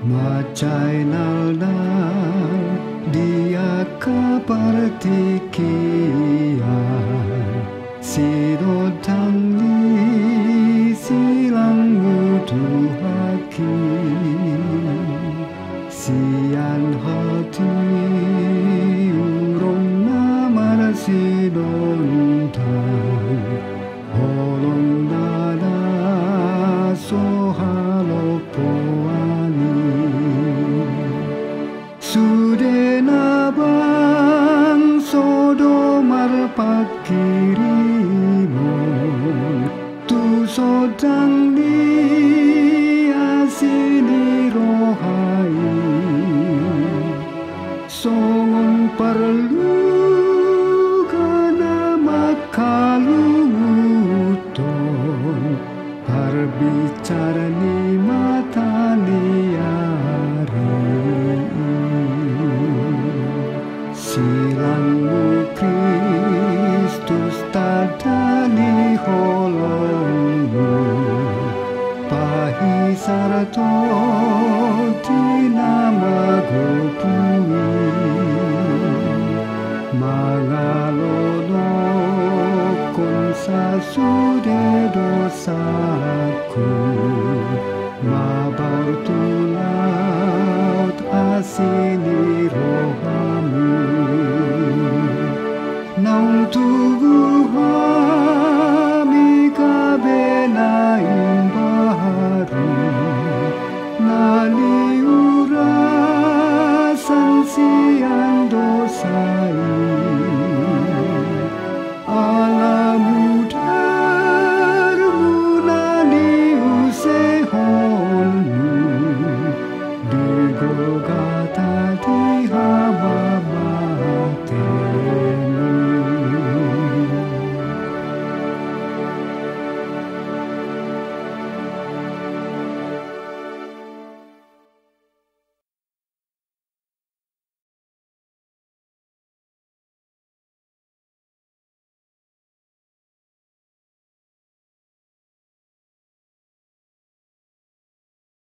Macai naldal dia kapartikian sidotangli silang utuhaki sian hati urong namar sidontang holong dada sohalopoani sudena bang sodomar pakirimon tu sodang di asini rohai songon perlu kana makalumuton parbicara ni mata liari silangmu Kristus tadani holongmu pahi sarto tinamagopui mangalolo kon sasude dosaku